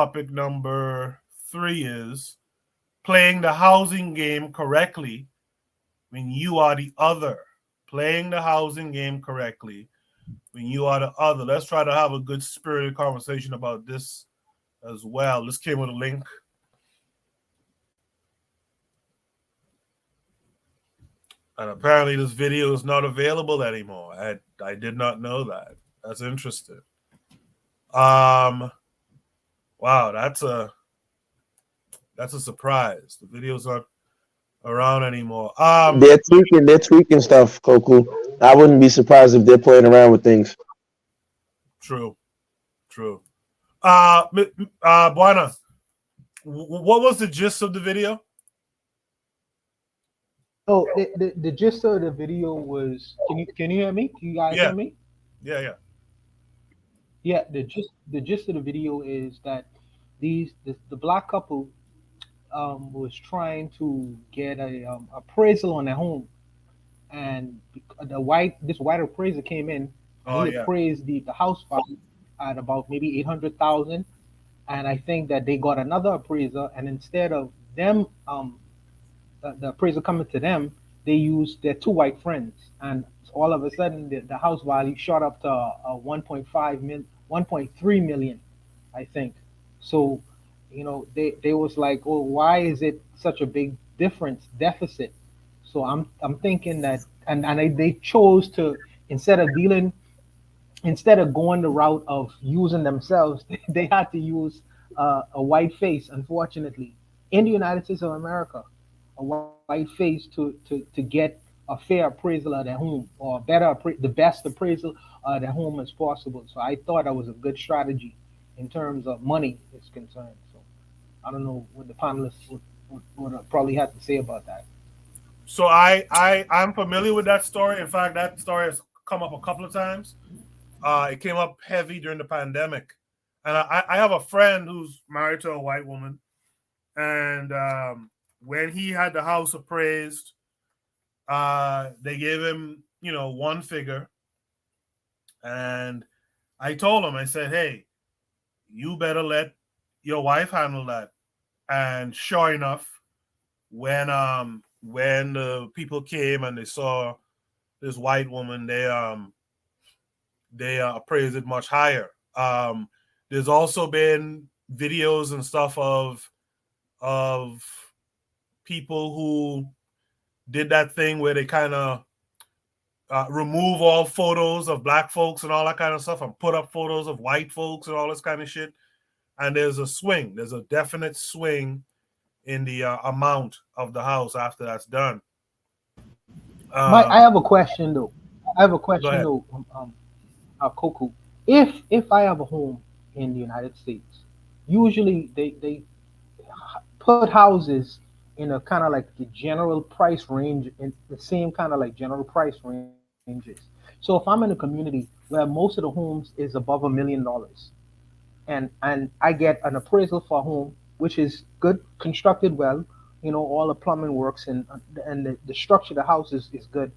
Topic number 3 is playing the housing game correctly when you are the other. Playing the housing game correctly when you are the other. Let's try to have a good spirited conversation about this as well. This came with a link. And apparently this video is not available anymore. I did not know that. That's interesting. Wow, that's a surprise. The video's not around anymore. They're tweaking stuff, Koku. I wouldn't be surprised if they're playing around with things. True. Buana, what was the gist of the video? Oh, the gist of the video was, can you hear me? Can you guys Yeah. hear me? Yeah. Yeah, the gist of the video is that the black couple was trying to get a appraisal on their home, and this white appraiser came in and Oh he yeah. appraised the house value at about maybe 800,000, and I think that they got another appraiser, and instead of them the appraiser coming to them, they used their two white friends, and all of a sudden the house value shot up to 1.5 million, 1.3 million, I think. So, they was like, oh, why is it such a big difference deficit? So I'm thinking that, and they chose to, instead of dealing instead of going the route of using themselves, they had to use a white face, unfortunately, in the United States of America, a white face to get a fair appraisal of their home, or the best appraisal of their home as possible. So I thought that was a good strategy in terms of money is concerned. So I don't know what the panelists would probably have to say about that. So I'm familiar with that story. In fact, that story has come up a couple of times. It came up heavy during the pandemic, and I have a friend who's married to a white woman, and when he had the house appraised, they gave him one figure, and I told him, I said, hey, you better let your wife handle that. And sure enough, when the people came and they saw this white woman, they appraised it much higher. There's also been videos and stuff of people who did that thing where they kind of remove all photos of black folks and all that kind of stuff and put up photos of white folks and all this kind of shit. And there's a definite swing in the amount of the house after that's done. Mike, I have a question though. Go ahead. Coco. If I have a home in the United States, usually they put houses in a kind of like the general price range, in the same kind of like general price ranges. So if I'm in a community where most of the homes is above $1 million, and I get an appraisal for a home which is good, constructed well, all the plumbing works, and the structure of the house is good.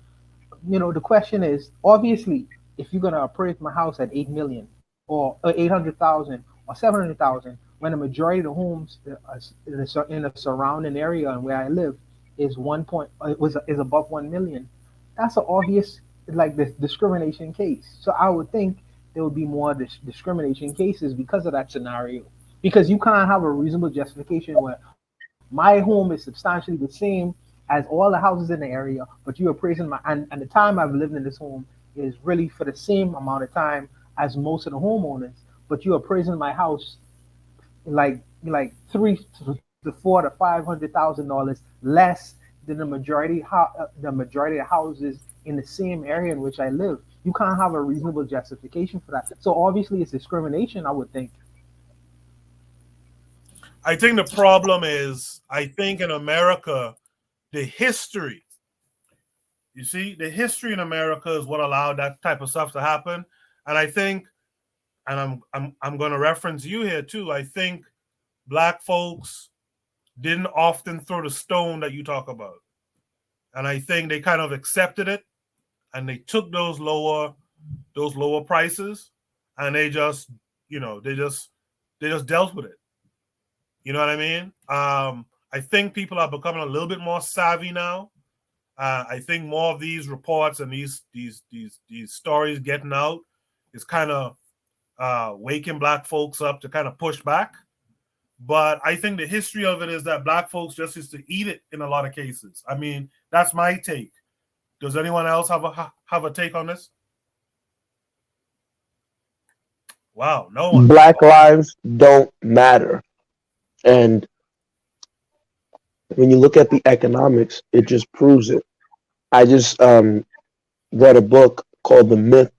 The question is, obviously, if you're gonna appraise my house at 8 million or 800,000 or 700,000, when the majority of the homes in a surrounding area and where I live is is above 1 million, that's an obvious like this discrimination case. So I would think there would be more discrimination cases because of that scenario. Because you can't have a reasonable justification where my home is substantially the same as all the houses in the area, but you're appraising and the time I've lived in this home is really for the same amount of time as most of the homeowners, but you're appraising my house like three to four to $500,000 less than the majority of houses in the same area in which I live. You can't have a reasonable justification for that. So obviously it's discrimination, I would think. I think the problem is, I think in America, the history, you see, the history in America is what allowed that type of stuff to happen. And I think, and I'm going to reference you here too, I think black folks didn't often throw the stone that you talk about. And I think they kind of accepted it, and they took those lower prices, and they just dealt with it. You know what I mean? I think people are becoming a little bit more savvy now. I think more of these reports and these stories getting out is kind of waking black folks up to kind of push back. But I think the history of it is that black folks just used to eat it in a lot of cases. I mean, that's my take. Does anyone else have a take on this? Wow, no one. Black lives don't matter. And when you look at the economics, it just proves it. I just read a book called The Myth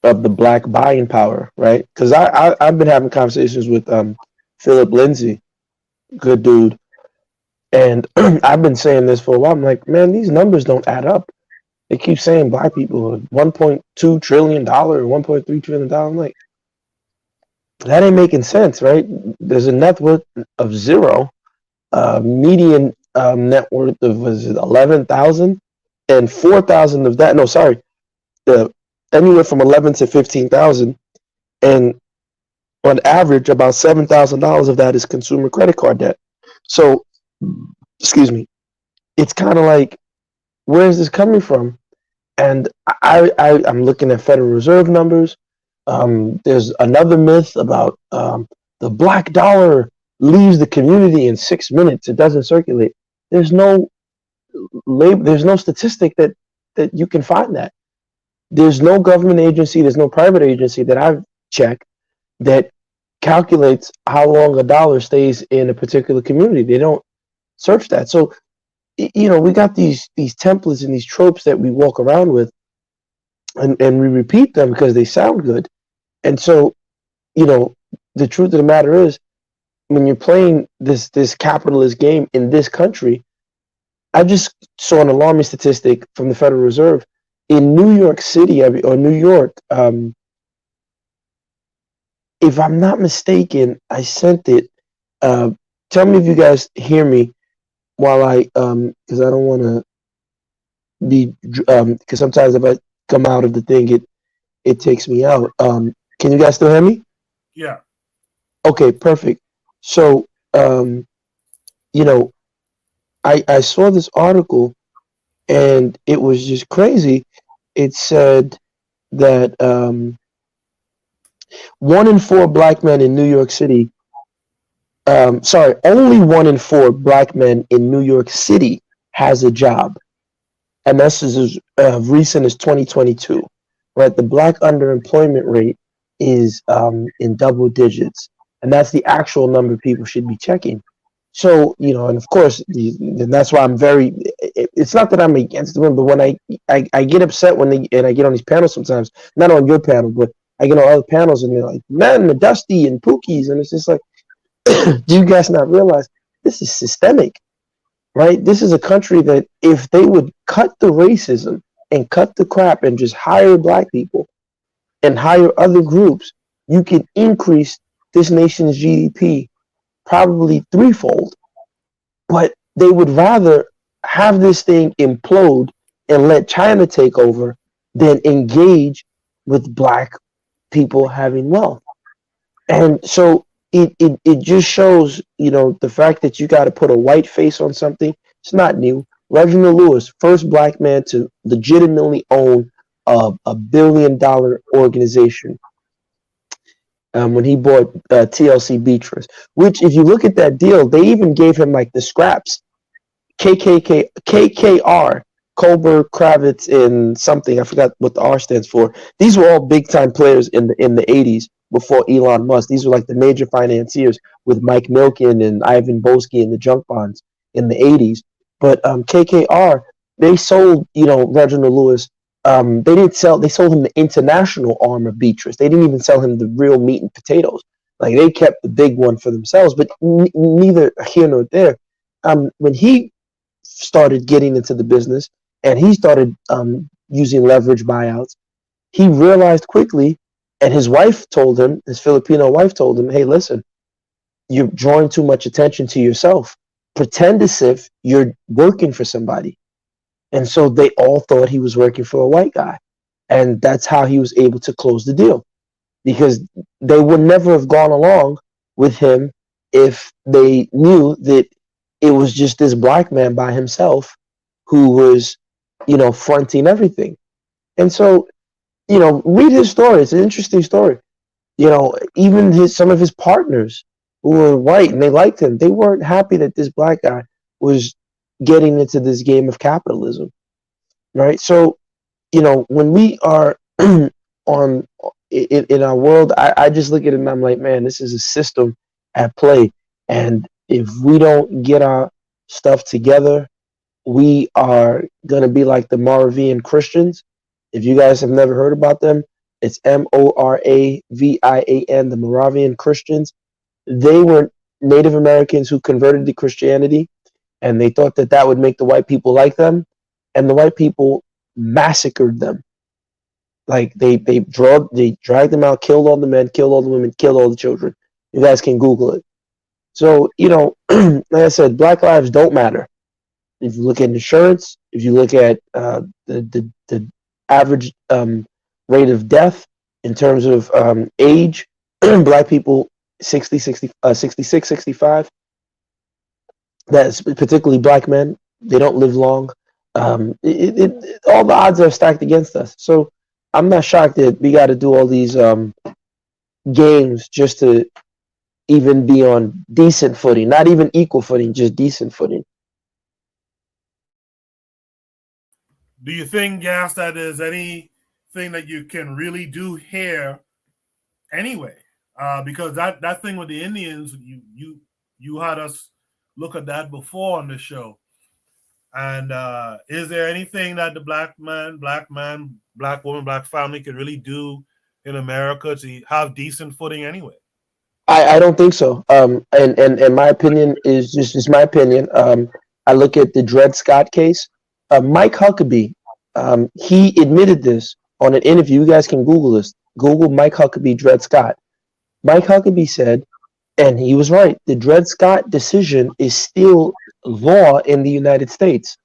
of the Black Buying Power, right? Because I've been having conversations with Philip Lindsay, good dude, and I've been saying this for a while. I'm like, man, these numbers don't add up. They keep saying black people are $1.2 trillion, $1.3 trillion. I'm like, that ain't making sense, right? There's a net worth of zero, median net worth of was it 11,000, and 4,000 of that. No, sorry, the anywhere from 11 to 15,000, and on average, about $7,000 of that is consumer credit card debt. So, excuse me, it's kind of like, where is this coming from? And I'm looking at Federal Reserve numbers. There's another myth about the black dollar leaves the community in 6 minutes. It doesn't circulate. There's no there's no statistic that you can find that. There's no government agency, there's no private agency that I've checked that calculates how long a dollar stays in a particular community. They don't search that. So, we got these templates and these tropes that we walk around with, and we repeat them because they sound good. And so, the truth of the matter is, when you're playing this capitalist game in this country, I just saw an alarming statistic from the Federal Reserve in New York City or New York. If I'm not mistaken, I sent it. Tell me if you guys hear me while because I don't want to be, because sometimes if I come out of the thing, it takes me out. Can you guys still hear me? Yeah. Okay, perfect. So, I saw this article and it was just crazy. It said that 1 in 4 black men in New York City, only 1 in 4 black men in New York City has a job. And this is as recent as 2022, right? The black underemployment rate is in double digits. And that's the actual number people should be checking. So, and of course, and that's why I'm it's not that I'm against the women, but when I get upset and I get on these panels sometimes, not on your panel, but I get on other panels and they're like, men, the Dusty and Pookies. And it's just like, do you guys not realize this is systemic, right? This is a country that if they would cut the racism and cut the crap and just hire black people and hire other groups, you could increase this nation's GDP probably threefold. But they would rather have this thing implode and let China take over than engage with black people having wealth. And so it just shows, the fact that you got to put a white face on something. It's not new. Reginald Lewis, first black man to legitimately own a $1 billion organization, when he bought TLC Beatrice, which if you look at that deal, they even gave him like the scraps, KKR, Kohlberg, Kravitz, and something, I forgot what the R stands for. These were all big time players in the 80s before Elon Musk. These were like the major financiers with Mike Milken and Ivan Boesky and the junk bonds in the 80s. But KKR, they sold, Reginald Lewis. They sold him the international arm of Beatrice. They didn't even sell him the real meat and potatoes. Like, they kept the big one for themselves, but neither here nor there. When he started getting into the business and he started using leverage buyouts, he realized quickly, and his wife told him, his Filipino wife told him, hey, listen, you're drawing too much attention to yourself. Pretend as if you're working for somebody. And so they all thought he was working for a white guy. And that's how he was able to close the deal. Because they would never have gone along with him if they knew that it was just this black man by himself who was, fronting everything. And so, read his story. It's an interesting story. Even some of his partners who were white and they liked him, they weren't happy that this black guy was getting into this game of capitalism, right? So, when we are on in our world, I just look at it and I'm like, man, this is a system at play, and if we don't get our stuff together, we are gonna be like the Moravian Christians. If you guys have never heard about them, it's Moravian, the Moravian Christians. They were Native Americans who converted to Christianity, and they thought that that would make the white people like them, and the white people massacred them. Like they dragged them out, killed all the men, killed all the women, killed all the children. You guys can Google it. So like I said, Black lives don't matter. If you look at insurance, if you look at the average rate of death in terms of age, black people 66, 65. That's particularly black men. They don't live long. All the odds are stacked against us. So I'm not shocked that we got to do all these games just to even be on decent footing, not even equal footing, just decent footing. Do you think, Gas, that there's anything that you can really do here anyway? Because that thing with the Indians, you had us look at that before on the show. And is there anything that the black man, black woman, black family can really do in America to have decent footing anyway? I don't think so. And my opinion is just my opinion. I look at the Dred Scott case. Mike Huckabee, he admitted this on an interview. You guys can Google this. Google Mike Huckabee, Dred Scott. Mike Huckabee said, and he was right, the Dred Scott decision is still law in the United States.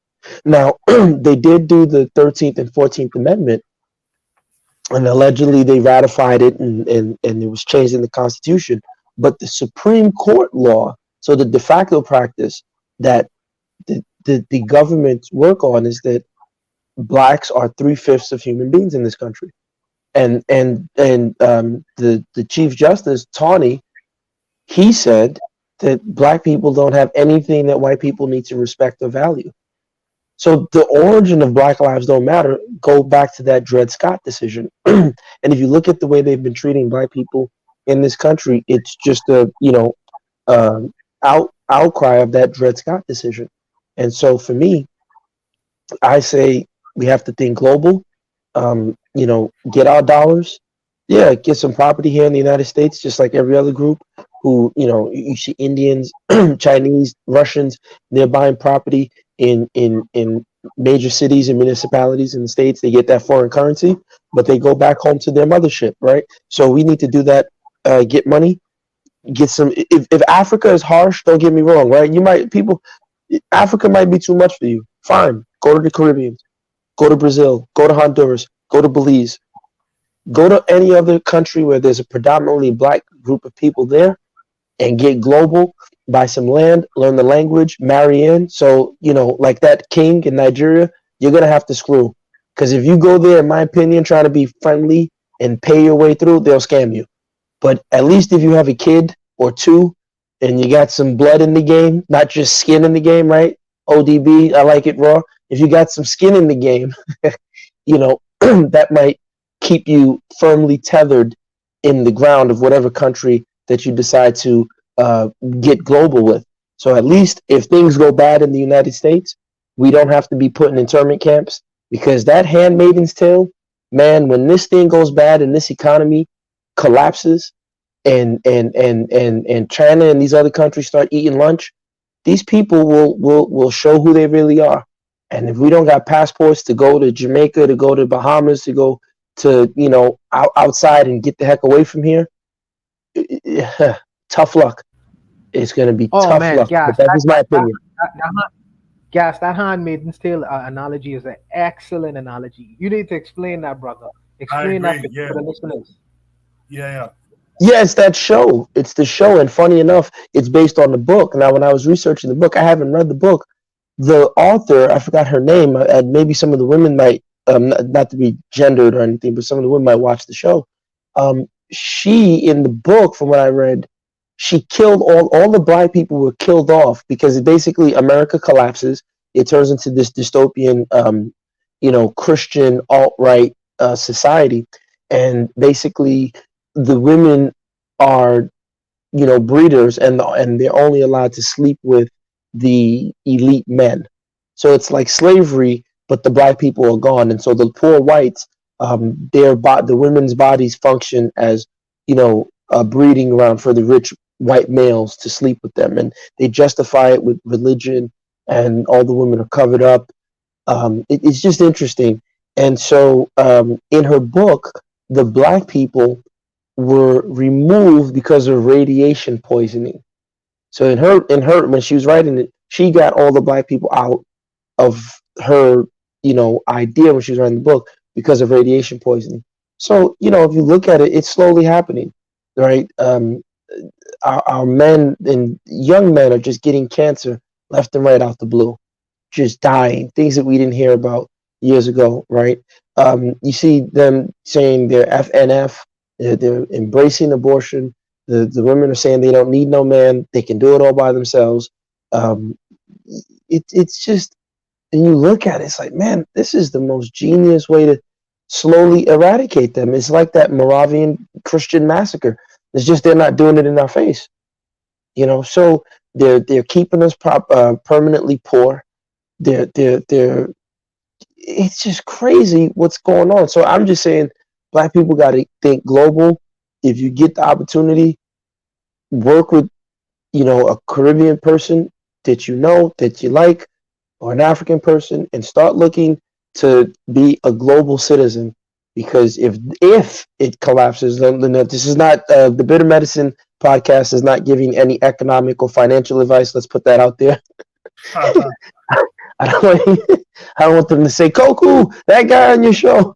Now, they did do the 13th and 14th Amendment, and allegedly they ratified it and it was changed in the Constitution. But the Supreme Court law, so the de facto practice that the governments work on is that blacks are 3/5 of human beings in this country. The Chief Justice, Tawney, he said that black people don't have anything that white people need to respect or value. So the origin of Black Lives Don't Matter go back to that Dred Scott decision. And if you look at the way they've been treating black people in this country, it's just a outcry of that Dred Scott decision. And so for me, I say we have to think global. Get our dollars. Yeah, get some property here in the United States, just like every other group. Who you see Indians, Chinese, Russians. They're buying property in major cities and municipalities in the states. They get that foreign currency, but they go back home to their mothership, right? So we need to do that. Get money. Get some. If Africa is harsh, don't get me wrong, right? Africa might be too much for you. Fine, go to the Caribbean, go to Brazil, go to Honduras, go to Belize, go to any other country where there's a predominantly black group of people there, and get global. Buy some land, learn the language, marry in. So like that king in Nigeria, you're gonna have to screw, because if you go there, in my opinion, trying to be friendly and pay your way through, they'll scam you. But at least if you have a kid or two and you got some blood in the game, not just skin in the game, right? ODB, I like it raw. If you got some skin in the game, that might keep you firmly tethered in the ground of whatever country that you decide to get global with. So at least if things go bad in the United States, we don't have to be put in internment camps, because that Handmaid's Tale, man, when this thing goes bad and this economy collapses and China and these other countries start eating lunch, these people will show who they really are. And if we don't got passports to go to Jamaica, to go to Bahamas, to go to outside and get the heck away from here, tough luck. It's going to be tough luck. But that is my opinion. That Handmaid's Tale analogy is an excellent analogy. You need to explain that, brother. Explain that for the listeners. Yeah. Yeah, it's that show. It's the show, and funny enough, it's based on the book. Now, when I was researching the book, I haven't read the book. The author, I forgot her name, and maybe some of the women might, not to be gendered or anything, but some of the women might watch the show. She, in the book, from what I read, she killed all the black people were killed off because it basically America collapses. It turns into this dystopian, Christian alt right society, and basically the women are breeders, and they're only allowed to sleep with the elite men. So it's like slavery, but the black people are gone, and so the poor whites, the women's bodies function as a breeding ground for the rich white males to sleep with them, and they justify it with religion, and all the women are covered up. It's just interesting, and so in her book, the black people were removed because of radiation poisoning. So in her when she was writing it, she got all the black people out of her idea when she was writing the book because of radiation poisoning. So if you look at it, it's slowly happening, right? Our men and young men are just getting cancer left and right out the blue, just dying, things that we didn't hear about years ago, right? You see them saying they're FNF, they're embracing abortion. The women are saying they don't need no man, they can do it all by themselves. Um, it's just, and you look at it, it's like, man, this is the most genius way to slowly eradicate them. It's like that Moravian Christian massacre. It's just they're not doing it in our face, So they're keeping us permanently poor. They're it's just crazy what's going on. So I'm just saying, black people got to think global. If you get the opportunity, work with a Caribbean person that you like, or an African person, and start looking to be a global citizen. Because if it collapses, then this is not the Bitter Medicine podcast is not giving any economic or financial advice. Let's put that out there. I don't I don't want them to say, Koku, that guy on your show.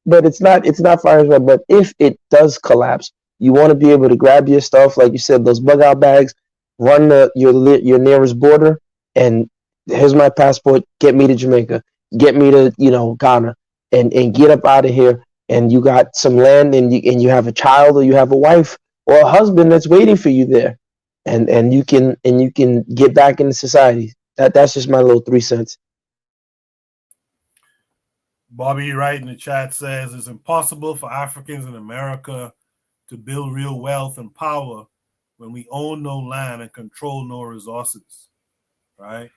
But it's not fire red. But if it does collapse, you want to be able to grab your stuff, like you said, those bug out bags, run your nearest border, and here's my passport. Get me to Jamaica. Get me to Ghana, and get up out of here. And you got some land, and you have a child, or you have a wife or a husband that's waiting for you there, and you can get back into society. That's just my little 3 cents. Bobby Wright in the chat says it's impossible for Africans in America to build real wealth and power when we own no land and control no resources, right?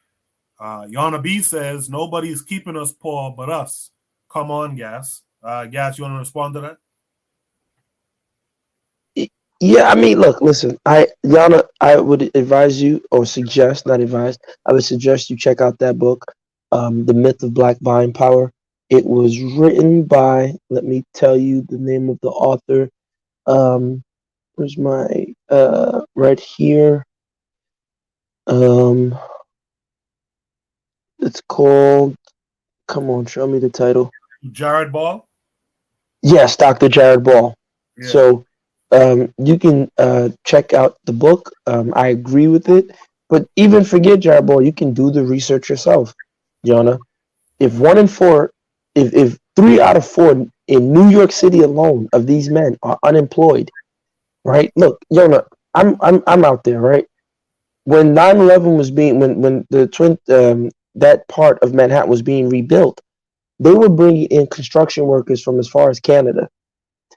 Yana B says nobody's keeping us poor but us. Come on, Gas. Gas, you want to respond to that? Yeah, I mean, look, listen, Yana, I would advise you, or suggest, not advise, I would suggest you check out that book, The Myth of Black Buying Power. It was written by, let me tell you the name of the author. Where's my, right here. Um, it's called, come on, show me the title. Jared Ball? Yes, Dr. Jared Ball. Yeah. So you can check out the book. I agree with it, but even forget Jared Ball. You can do the research yourself, Jonah. If 1 in 4, if 3 out of 4 in New York City alone of these men are unemployed, right? Look, Jonah, I'm out there, right? When 9/11 was being when the twin that part of Manhattan was being rebuilt, they were bringing in construction workers from as far as Canada.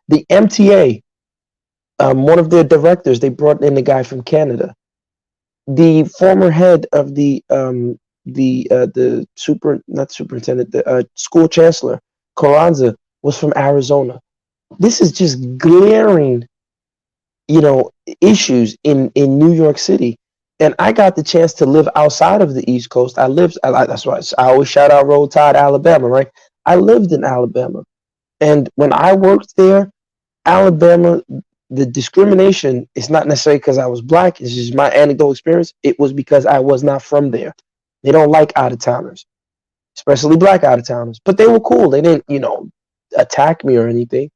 The MTA, one of their directors, they brought in a guy from Canada. The former head of the not superintendent, the school chancellor, Carranza, was from Arizona. This is just glaring, issues in New York City. And I got the chance to live outside of the East Coast. That's why I always shout out Roll Tide, Alabama, right? I lived in Alabama. And when I worked there, Alabama, the discrimination is not necessarily because I was black. It's just my anecdotal experience. It was because I was not from there. They don't like out of towners, especially black out of towners. But they were cool. They didn't, attack me or anything.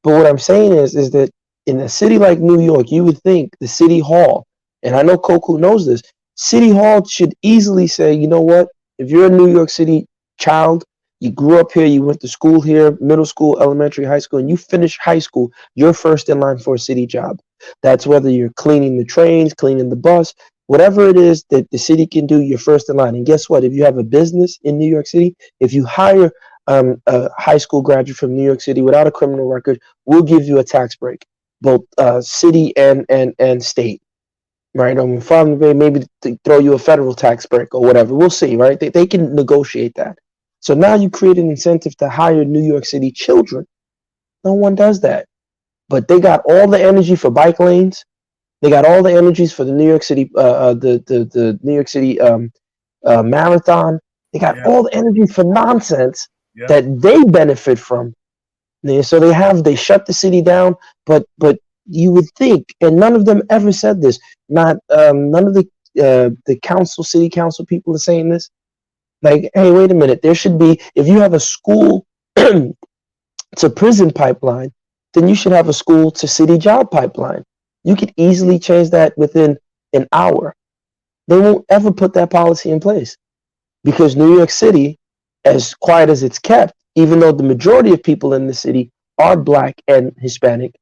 But what I'm saying is that in a city like New York, you would think the city hall, and I know Koku knows this, city hall should easily say, you know what? If you're a New York City child, you grew up here, you went to school here, middle school, elementary, high school, and you finish high school, you're first in line for a city job. That's whether you're cleaning the trains, cleaning the bus, whatever it is that the city can do, you're first in line. And guess what? If you have a business in New York City, if you hire a high school graduate from New York City without a criminal record, we'll give you a tax break, both city and state, right? From maybe to throw you a federal tax break or whatever. We'll see, right? They can negotiate that. So now you create an incentive to hire New York City children. No one does that. But they got all the energy for bike lanes. They got all the energies for the New York City, the New York City marathon. They got Yeah. all the energy for nonsense Yeah. that they benefit from. So they shut the city down, but you would think, and none of them ever said this. Not none of the city council people are saying this. Like, hey, wait a minute. There should be, if you have a school to prison pipeline, then you should have a school to city job pipeline. You could easily change that within an hour. They won't ever put that policy in place because New York City, as quiet as it's kept, even though the majority of people in the city are black and Hispanic,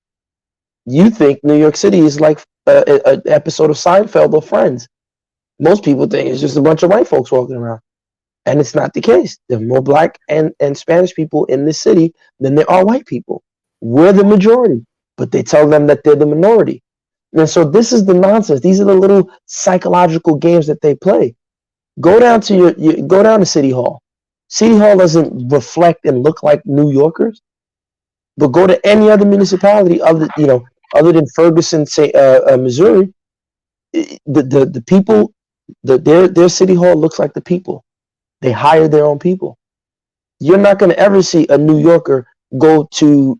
you think New York City is like an episode of Seinfeld or Friends. Most people think it's just a bunch of white folks walking around. And it's not the case. There are more black and Spanish people in this city than there are white people. We're the majority, but they tell them that they're the minority. And so this is the nonsense. These are the little psychological games that they play. Go down to go down to City Hall. City Hall doesn't reflect and look like New Yorkers, but go to any other municipality other than Ferguson, say Missouri. The people, their City Hall looks like the people. They hire their own people. You're not going to ever see a New Yorker go to,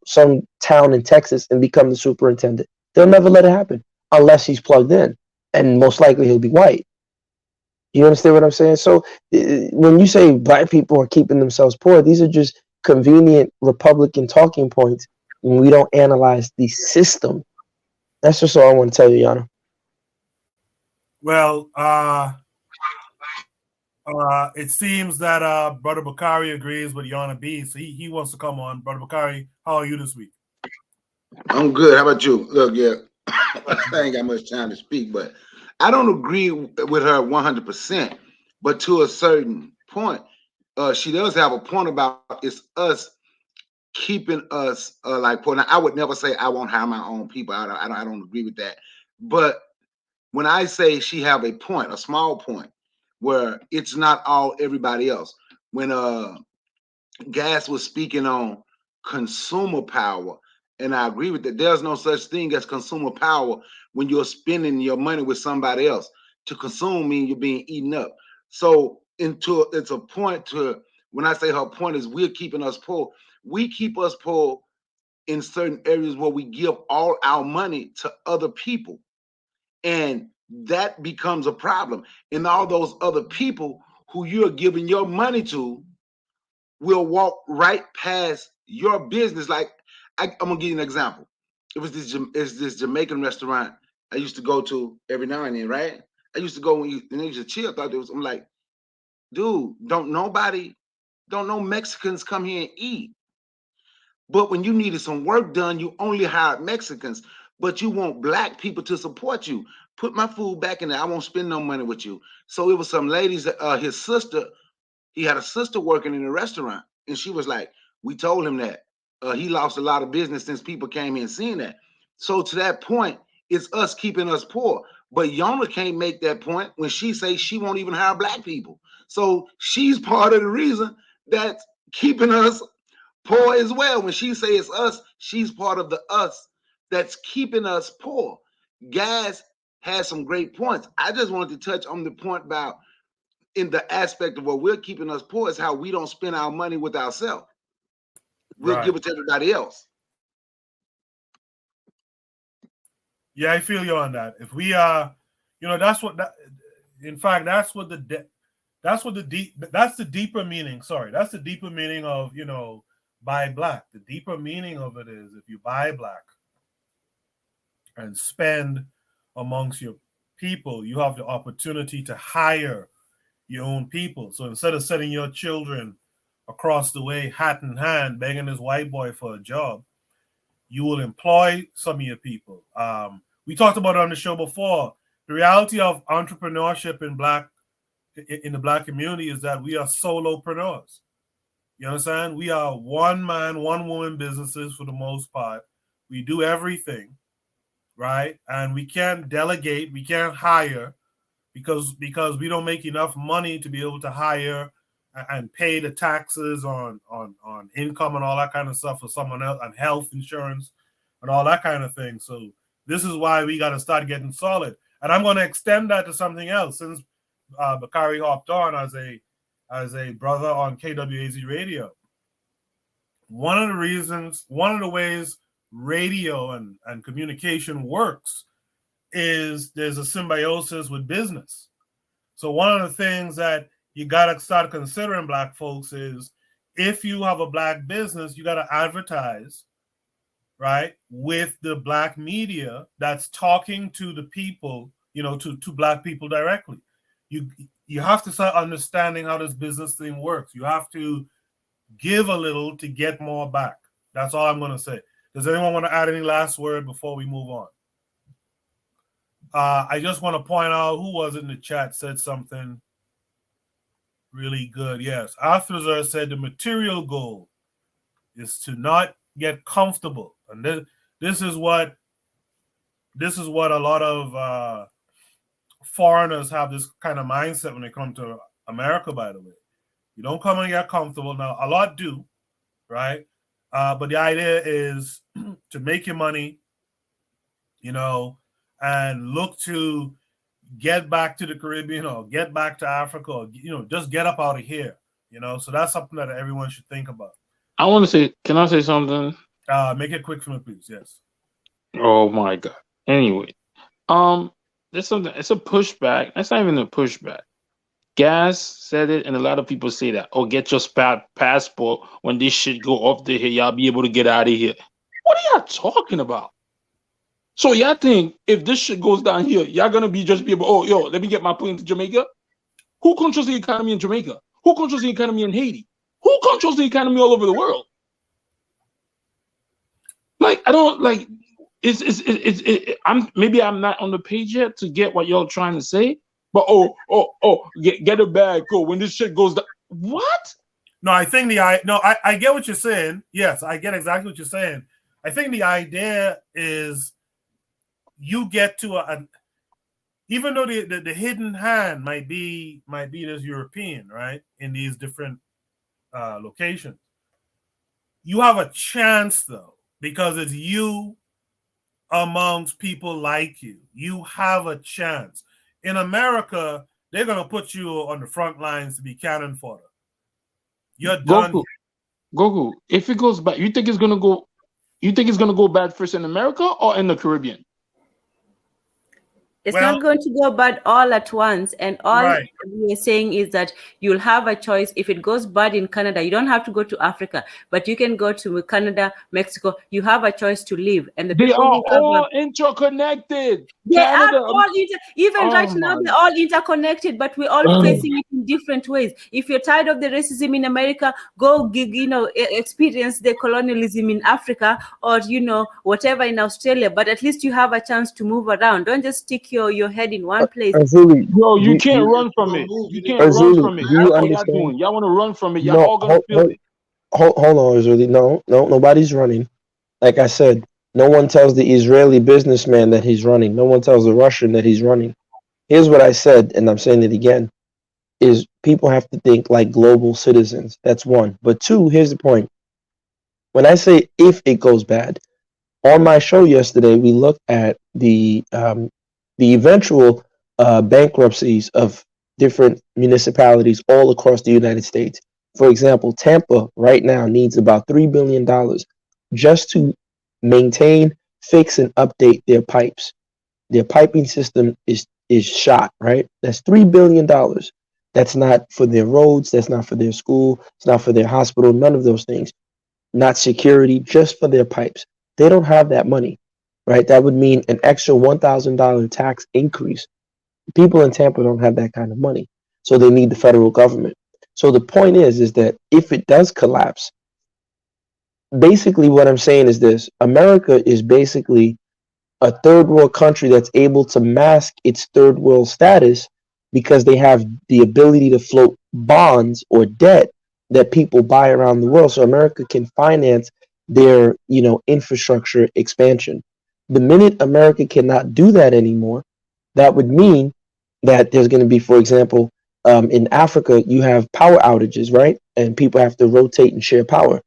some town in Texas and become the superintendent. They'll never let it happen unless he's plugged in, and most likely he'll be white. You understand what I'm saying? So when you say black people are keeping themselves poor, these are just convenient Republican talking points when we don't analyze the system. That's just all I want to tell you, Yana. Well, it seems that Brother Bakari agrees with Yana B, so he wants to come on. Brother Bakari, how are you this week? I'm good. How about you? Look, yeah, I ain't got much time to speak, but I don't agree with her 100%. But to a certain point, she does have a point about it's us keeping us like poor. Now, I would never say I won't hire my own people. I don't agree with that. But when I say she have a point, a small point, where it's not all everybody else. When Gas was speaking on consumer power, and I agree with that. There's no such thing as consumer power when you're spending your money with somebody else. To consume means you're being eaten up. So it's a point to when I say her point is we're keeping us poor. We keep us poor in certain areas where we give all our money to other people. And that becomes a problem. And all those other people who you're giving your money to will walk right past your business. Like I'm gonna give you an example. It's this Jamaican restaurant I used to go to every now and then, right? I used to go when they used to chill. I thought I'm like, dude, don't no Mexicans come here and eat. But when you needed some work done, you only hired Mexicans, but you want black people to support you. Put my food back in there. I won't spend no money with you. So it was some ladies, his sister, he had a sister working in the restaurant, and she was like, we told him that. He lost a lot of business since people came in seeing that. So to that point, it's us keeping us poor. But Yona can't make that point when she says she won't even hire black people. So she's part of the reason that's keeping us poor as well. When she says us, she's part of the us that's keeping us poor. Gas has some great points. I just wanted to touch on the point about in the aspect of what we're keeping us poor is how we don't spend our money with ourselves. We'll Right. give it to everybody else. Yeah, I feel you on that. If we that's what that. In fact, that's the deeper meaning. Sorry, that's the deeper meaning of buy black. The deeper meaning of it is if you buy black, and spend amongst your people, you have the opportunity to hire your own people. So instead of sending your children across the way, hat in hand, begging this white boy for a job, you will employ some of your people. We talked about it on the show before. The reality of entrepreneurship in the black community is that we are solopreneurs. You understand? We are one man, one woman businesses for the most part. We do everything, right? And we can't delegate, we can't hire because we don't make enough money to be able to hire and pay the taxes on income and all that kind of stuff for someone else, and health insurance and all that kind of thing. So this is why we got to start getting solid. And I'm going to extend that to something else, since Bakari hopped on as a brother on KWAZ radio. One of the ways radio and communication works is there's a symbiosis with business. So one of the things that you got to start considering, black folks, is if you have a black business, you got to advertise, right, with the black media that's talking to the people, to black people directly. You have to start understanding how this business thing works. You have to give a little to get more back. That's all I'm going to say. Does anyone want to add any last word before we move on? I just want to point out who was in the chat said something really good. Yes, Arthur said the material goal is to not get comfortable, and this is what a lot of foreigners have, this kind of mindset when they come to America. By the way, you don't come and get comfortable. Now, a lot do, right? But the idea is to make your money, and look to get back to the Caribbean or get back to Africa, or, just get up out of here, So that's something that everyone should think about. I want to say, can I say something? Make it quick for me, please. Yes. Oh my God. Anyway, there's something. It's a pushback. That's not even a pushback. KWAZ said it, and a lot of people say that. Oh, get your passport when this shit go off the here. Y'all be able to get out of here. What are y'all talking about? So y'all think if this shit goes down here, y'all gonna just be able, oh, yo, let me get my plane to Jamaica? Who controls the economy in Jamaica? Who controls the economy in Haiti? Who controls the economy all over the world? Like, I don't like. I'm not on the page yet to get what y'all trying to say. But get a bag. Go when this shit goes down. What? No, I think I get what you're saying. Yes, I get exactly what you're saying. I think the idea is you get to even though the hidden hand might be this European, right, in these different locations, you have a chance though, because it's you amongst people like you. You have a chance. In America, they're gonna put you on the front lines to be cannon fodder. You're done. Goku, if it goes bad, you think it's gonna go bad first in America or in the Caribbean? It's not going to go bad all at once. And all right. we're saying is that you'll have a choice. If it goes bad in Canada, you don't have to go to Africa, but you can go to Canada, Mexico. You have a choice to leave. And they are all interconnected. They are all even right now, they're all interconnected, but we're all facing it in different ways. If you're tired of the racism in America, go experience the colonialism in Africa, or whatever in Australia. But at least you have a chance to move around. Don't just stick your head in one place. Azuli, bro, you can't run from it. You can't run from it. That's what y'all doing. Y'all want to run from it. Y'all all gonna feel it. Hold on, Azuli. No, nobody's running. Like I said, no one tells the Israeli businessman that he's running. No one tells the Russian that he's running. Here's what I said, and I'm saying it again, is people have to think like global citizens. That's one. But two, here's the point. When I say if it goes bad, on my show yesterday, we looked at the eventual bankruptcies of different municipalities all across the United States. For example, Tampa right now needs about $3 billion just to maintain, fix, and update their pipes. Their piping system is shot, right? That's $3 billion. That's not for their roads. That's not for their school. It's not for their hospital. None of those things. Not security, just for their pipes. They don't have that money. right? That would mean an extra $1,000 tax increase. People in Tampa don't have that kind of money, so they need the federal government. So the point is that if it does collapse, basically what I'm saying is this: America is basically a third world country that's able to mask its third world status because they have the ability to float bonds or debt that people buy around the world. So America can finance their, infrastructure expansion. The minute America cannot do that anymore, that would mean that there's going to be, for example, in Africa, you have power outages, right? And people have to rotate and share power.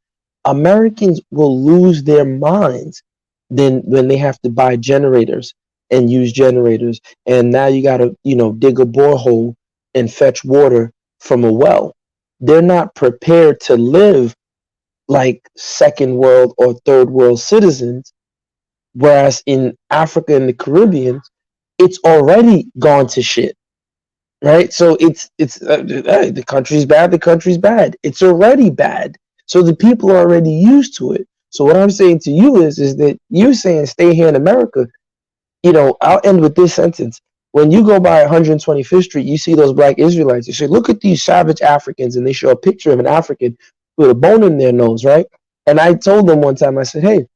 Americans will lose their minds then when they have to buy generators and use generators. And now you got to, dig a borehole and fetch water from a well. They're not prepared to live like second world or third world citizens. Whereas in Africa and the Caribbean, it's already gone to shit, right? So the country's bad. The country's bad. It's already bad. So the people are already used to it. So what I'm saying to you is that you're saying stay here in America. I'll end with this sentence. When you go by 125th Street, you see those black Israelites. You say, look at these savage Africans, and they show a picture of an African with a bone in their nose, right? And I told them one time, I said, hey,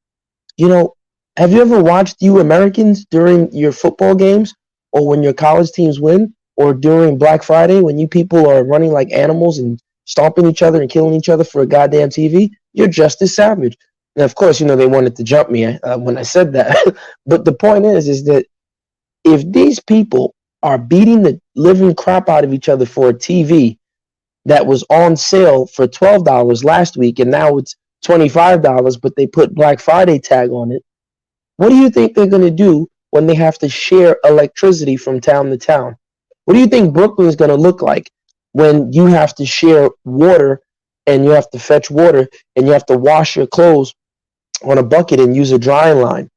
you know, have you ever watched you Americans during your football games or when your college teams win or during Black Friday when you people are running like animals and stomping each other and killing each other for a goddamn TV? You're just as savage. And of course, they wanted to jump me when I said that. But the point is that if these people are beating the living crap out of each other for a TV that was on sale for $12 last week and now it's $25, but they put Black Friday tag on it, what do you think they're going to do when they have to share electricity from town to town? What do you think Brooklyn is going to look like when you have to share water and you have to fetch water and you have to wash your clothes on a bucket and use a drying line?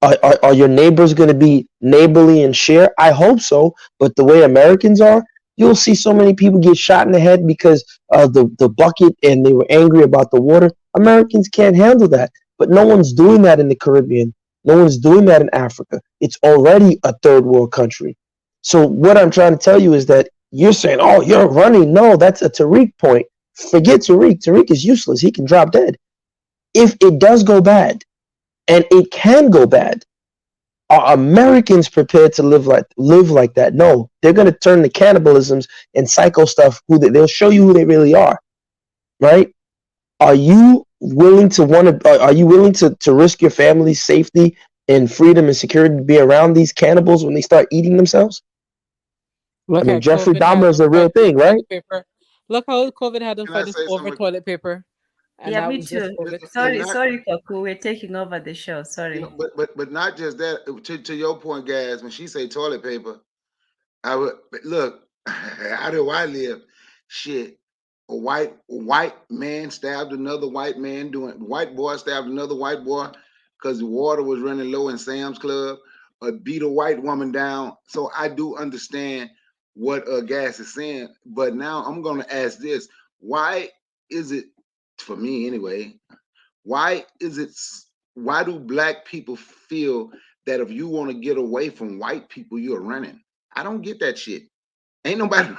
Are your neighbors going to be neighborly and share? I hope so. But the way Americans are, you'll see so many people get shot in the head because of the bucket and they were angry about the water. Americans can't handle that. But no one's doing that in the Caribbean. No one's doing that in Africa. It's already a third world country. So what I'm trying to tell you is that you're saying, oh, you're running. No, that's a Tariq point. Forget Tariq. Tariq is useless. He can drop dead. If it does go bad, and it can go bad. Are Americans prepared to live like that? No, they're going to turn to cannibalisms and psycho stuff. They'll show you who they really are, right? Are you willing to Are you willing to risk your family's safety and freedom and security to be around these cannibals when they start eating themselves? I Look mean, at Jeffrey COVID had Dahmer is them a real fighting thing, right? toilet paper. Look how COVID had them Can I fighting say over something? toilet paper, and Yeah, that me was just too. COVID. But Sorry, not, sorry, Kaku. We're taking over the show. Sorry. but not just that. To your point, guys, when she say toilet paper, I would look. How do I live? Shit. A white man stabbed another white man doing white boy stabbed another white boy because the water was running low in Sam's Club, or beat a white woman down. So I do understand what Gas is saying, but now I'm gonna ask this: why is it, for me anyway? Why is it? Why do black people feel that if you want to get away from white people, you're running? I don't get that shit. Ain't nobody.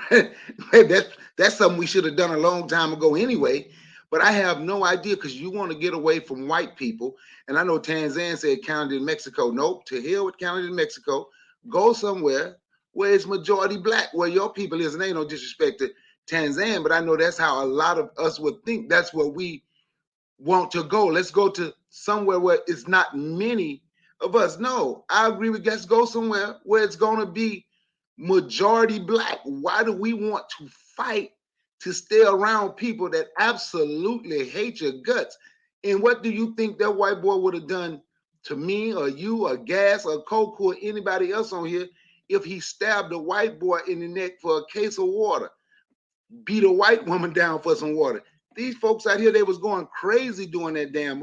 That's something we should have done a long time ago anyway. But I have no idea because you want to get away from white people. And I know Tanzania said Canada and Mexico. Nope, to hell with Canada and Mexico. Go somewhere where it's majority black, where your people is. And ain't no disrespect to Tanzania, but I know that's how a lot of us would think. That's where we want to go. Let's go to somewhere where it's not many of us. No, I agree with, let's go somewhere where it's going to be majority black. Why do we want to fight to stay around people that absolutely hate your guts? And what do you think that white boy would have done to me or you or Gas or Coco or anybody else on here if he stabbed a white boy in the neck for a case of water, beat a white woman down for some water? These folks out here, they was going crazy doing that damn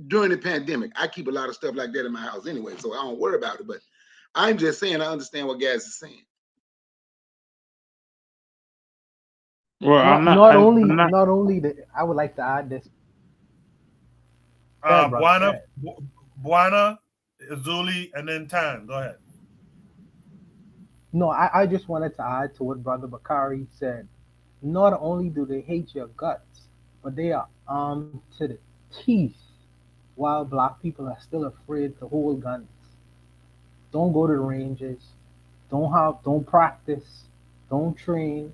during the pandemic. I keep a lot of stuff like that in my house anyway, so I don't worry about it. But I'm just saying I understand what Gas is saying. Well, I'm Not not. not I'm only not. not only that, I would like to add this. Brother. Go ahead. Buana, Zuli, and then Tan. Go ahead. No, I just wanted to add to what Brother Bakari said. Not only do they hate your guts, but they are armed to the teeth while black people are still afraid to hold guns. Don't go to the ranges. Don't practice. Don't train.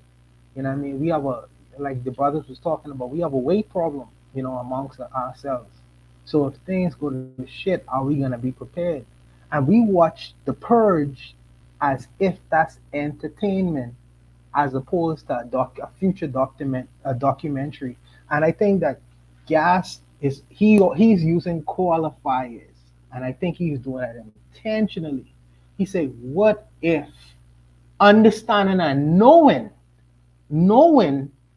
You know what I mean? We have a, like the brothers was talking about, we have a weight problem, amongst ourselves. So if things go to shit, are we gonna be prepared? And we watch The Purge as if that's entertainment, as opposed to a future documentary. And I think that Gas he's using qualifiers, and I think he's doing that intentionally. He said, "What if understanding and knowing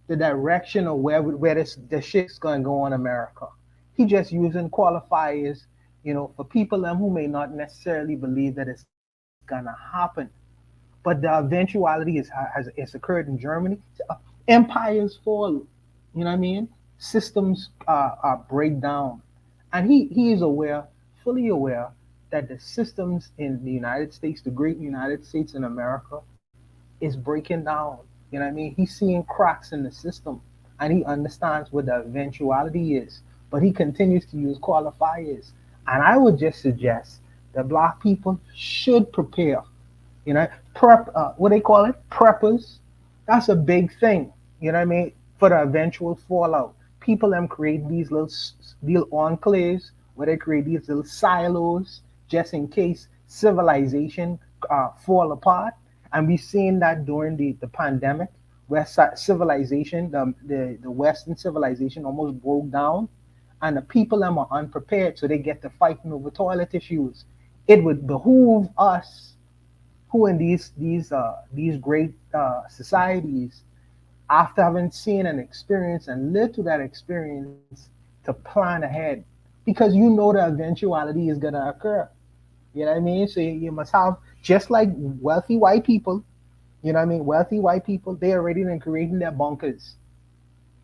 the direction of where the shit's gonna go in America. He just using qualifiers, for people them who may not necessarily believe that it's gonna happen. But the eventuality has occurred in Germany. Empires fall, you know what I mean? Systems break down, and he is aware, fully aware, that the systems in the United States, the great United States in America, is breaking down. You know what I mean? He's seeing cracks in the system, and he understands what the eventuality is. But he continues to use qualifiers, and I would just suggest that black people should prepare. Prep. What they call it? Preppers. That's a big thing. You know what I mean? For the eventual fallout, people them create these little enclaves where they create these little silos just in case civilization fall apart. And we've seen that during the pandemic, where civilization, the Western civilization, almost broke down, and the people them are unprepared, so they get to fighting over toilet issues. It would behoove us, who in these great societies, after having seen and experienced and lived through that experience, to plan ahead, because you know the eventuality is gonna occur. You know what I mean? So you must have, just like wealthy white people. You know what I mean? Wealthy white people, they are already in creating their bunkers.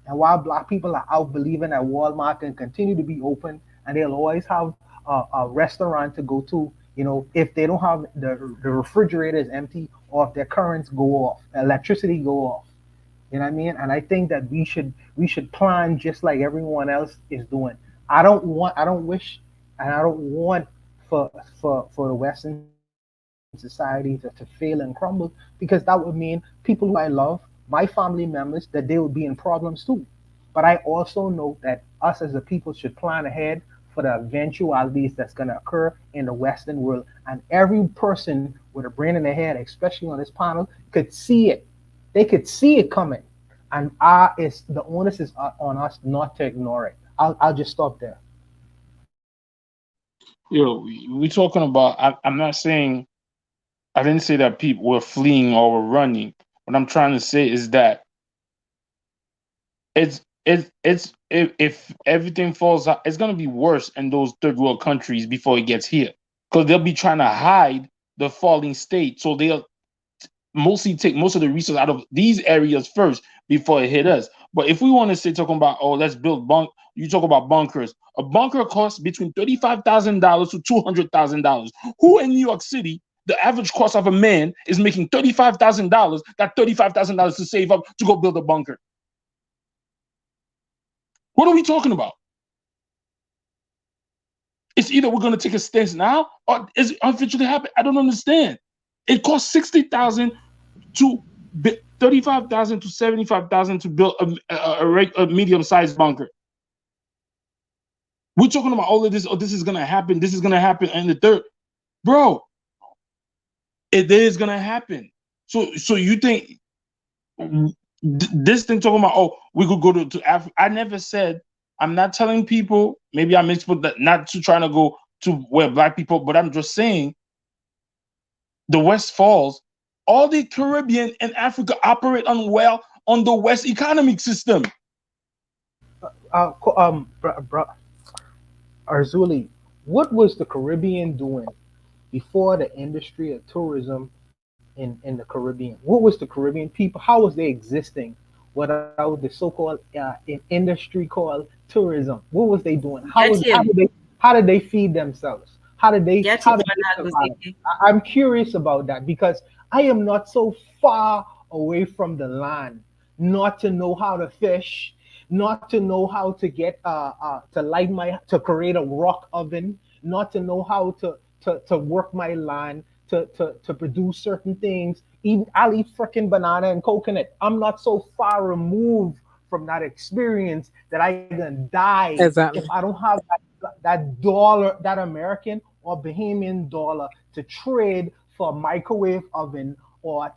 And while black people are out believing that Walmart can continue to be open and they'll always have a restaurant to go to, if they don't have the refrigerator is empty, or if their currents go off, electricity go off. You know what I mean? And I think that we should plan just like everyone else is doing. I don't wish, and I don't want for the Western society to fail and crumble, because that would mean people who I love, my family members, that they would be in problems too. But I also know that us as a people should plan ahead for the eventualities that's going to occur in the Western world. And every person with a brain in their head, especially on this panel, could see it. They could see it coming. And it's the onus is on us not to ignore it. I'll just stop there. We talking about. I'm not saying. I didn't say that people were fleeing or were running. What I'm trying to say is that it's if everything falls out, it's gonna be worse in those third world countries before it gets here, because they'll be trying to hide the falling state, so they'll mostly take most of the resources out of these areas first before it hit us. But if we want to say talking about, oh, let's build you talk about bunkers. A bunker costs between $35,000 to $200,000. Who in New York City, the average cost of a man is making $35,000? Got $35,000 to save up to go build a bunker. What are we talking about? It's either we're going to take a stance now, or is it eventually happen? I don't understand. It costs 60,000 to 35,000 to 75,000 to build a medium-sized bunker. We're talking about all of this. Oh, this is gonna happen. This is gonna happen, and the third, bro, it is gonna happen. So you think this thing talking about? Oh, we could go to Africa. I never said. I'm not telling people. Maybe I misput that. Not to trying to go to where black people, but I'm just saying the West falls. All the Caribbean and Africa operate on the West economic system. Arzuli, what was the Caribbean doing before the industry of tourism in the Caribbean? What was the Caribbean people? How was they existing without the so-called industry called tourism? What was they doing? Get him. How did they feed themselves? Get him, How did they survive? Aguziki. I'm curious about that because I am not so far away from the land not to know how to fish, not to know how to get to light my to create a rock oven, not to know how to work my land to produce certain things. Even I'll eat freaking banana and coconut. I'm not so far removed from that experience that I gonna die if I Exactly. don't have that dollar, that American or Bahamian dollar to trade for a microwave oven or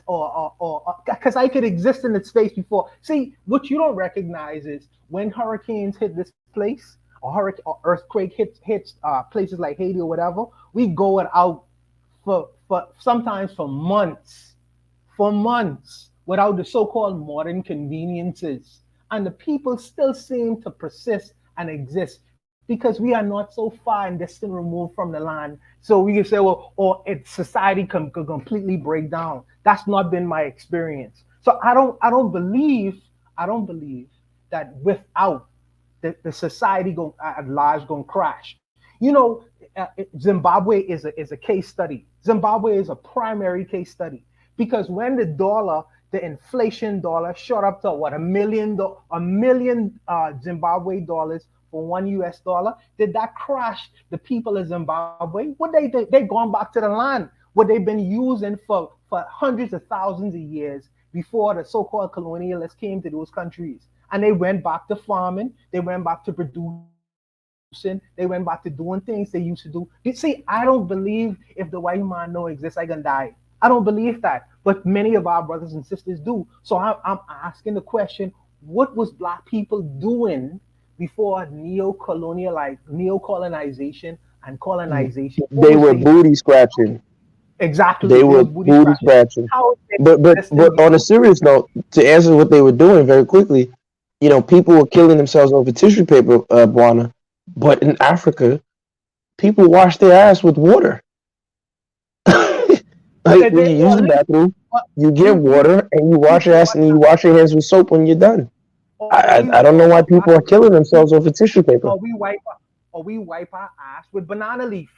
because I could exist in its space before. See, what you don't recognize is when hurricanes hit this place or hurricane or earthquake hits places like Haiti or whatever, we go it out for sometimes for months without the so-called modern conveniences. And the people still seem to persist and exist because we are not so far and distant removed from the land. So we can say, well, or society could completely break down. That's not been my experience. So I don't believe that without the society go at large going to crash. You know, Zimbabwe is a case study. Zimbabwe is a primary case study because when the dollar, the inflation dollar, shot up to what a million Zimbabwe dollars for $1 US, did that crash the people of Zimbabwe? What they gone back to the land what they've been using for hundreds of thousands of years before the so-called colonialists came to those countries. And they went back to farming, they went back to producing, they went back to doing things they used to do. You see, I don't believe if the white man no exists, I can die. I don't believe that. But many of our brothers and sisters do. So I'm asking the question, what was black people doing before neo-colonization and colonization? What They was were they booty scratching. exactly? They They were were booty booty scratching. scratching. How was they But existing on a before? serious note, to answer what they were doing very quickly, people were killing themselves over tissue paper, Buana. But in Africa, people wash their ass with water. Like when you use the bathroom, you get We water and you wash your people ass wash and you wash your hands with soap when you're done. or we I don't know why I people are killing we themselves over tissue paper. or we wipe or we wipe our ass with banana leaf.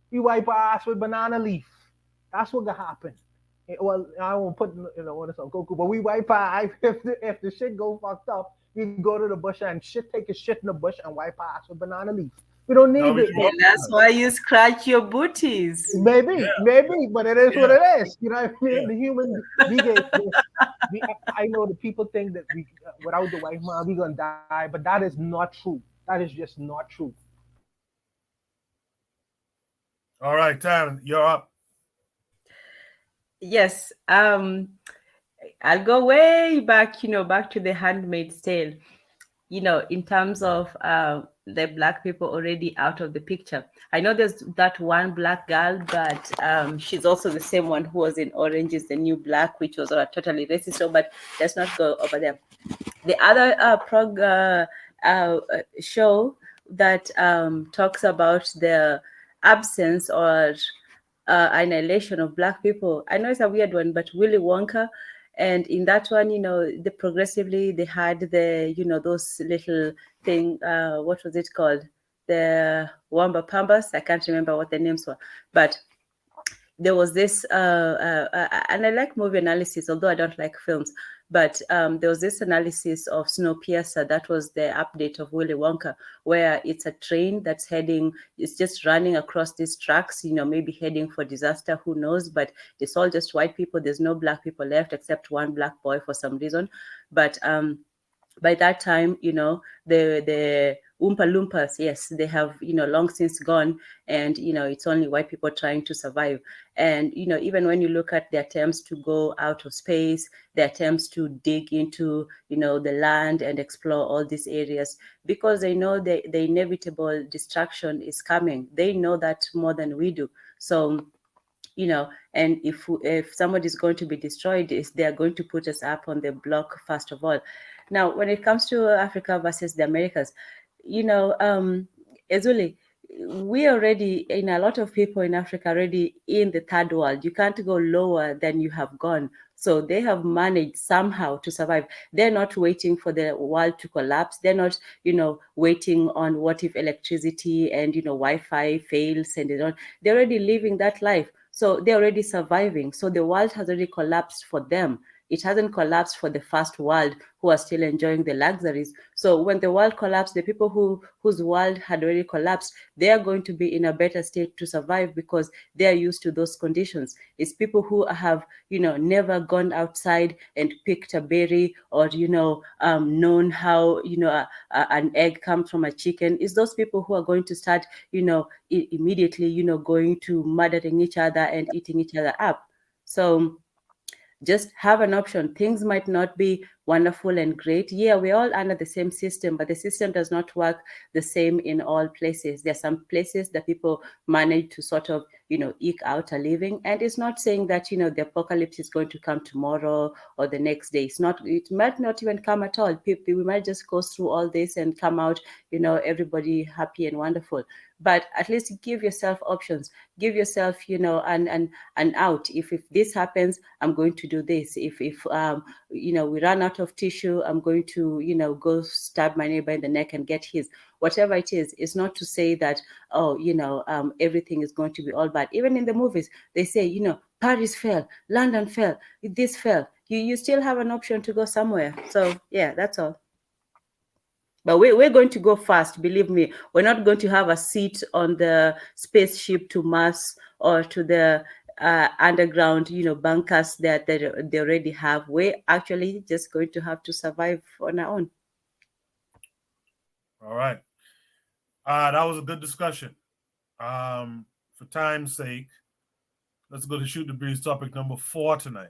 We wipe our ass with banana leaf. That's what gonna happen. Well, I won't put on some Goku, but we wipe our ass if the shit go fucked up. We go to the bush and take a shit in the bush and wipe our ass with banana leaf. We don't No, need we the don't. And that's why you scratch your booties. maybe, but it is what Yeah, it is. You know what I yeah. mean? The human we get I know the people think that we without the white man we gonna die, but that is not true. That is just not true. All right, Tan, you're up. Yes. I'll go way back, back to the Handmaid's Tale. In terms of the black people already out of the picture. I know there's that one black girl, but she's also the same one who was in Orange is the New Black, which was totally racist. So, but let's not go over there. The other show that talks about the absence or annihilation of black people. I know it's a weird one, but Willy Wonka. And in that one, the progressively they had those little thing. What was it called? The Wamba Pambas. I can't remember what the names were, but there was this, and I like movie analysis, although I don't like films. But there was this analysis of Snowpiercer that was the update of Willy Wonka, where it's a train that's it's just running across these tracks, maybe heading for disaster, who knows? But it's all just white people. There's no black people left except one black boy for some reason. But by that time, the Oompa Loompas, yes, they have, long since gone, and, it's only white people trying to survive. And, even when you look at the attempts to go out of space, the attempts to dig into, the land and explore all these areas, because they know the inevitable destruction is coming. They know that more than we do. So, and if somebody's going to be destroyed, they're going to put us up on the block first of all. Now, when it comes to Africa versus the Americas, Ezuli, we already, in a lot of people in Africa already in the third world. You can't go lower than you have gone. So they have managed somehow to survive. They're not waiting for the world to collapse. They're not, waiting on what if electricity and, Wi-Fi fails and they don't. They're already living that life. So they're already surviving. So the world has already collapsed for them. It hasn't collapsed for the first world who are still enjoying the luxuries. So when the world collapsed, the people whose world had already collapsed, they are going to be in a better state to survive because they are used to those conditions. It's people who have, never gone outside and picked a berry or, known how, an egg comes from a chicken. It's those people who are going to start, immediately, going to murdering each other and eating each other up. So just have an option. Things might not be wonderful and great. Yeah, we're all under the same system, but the system does not work the same in all places. There are some places that people manage to sort of, eke out a living. And it's not saying that, the apocalypse is going to come tomorrow or the next day. It might not even come at all. We might just go through all this and come out, everybody happy and wonderful. But at least give yourself options. Give yourself, an out. If this happens, I'm going to do this. If we run out of tissue, I'm going to go stab my neighbor in the neck and get his. Whatever it is, it's not to say that everything is going to be all bad. Even in the movies, they say Paris fell, London fell, this fell. You still have an option to go somewhere. So yeah, that's all. But we're going to go fast, believe me. We're not going to have a seat on the spaceship to Mars or to the underground, bunkers that they already have. We're actually just going to have to survive on our own. All right. That was a good discussion. For time's sake, let's go to Shoot the Breeze topic number 4 tonight.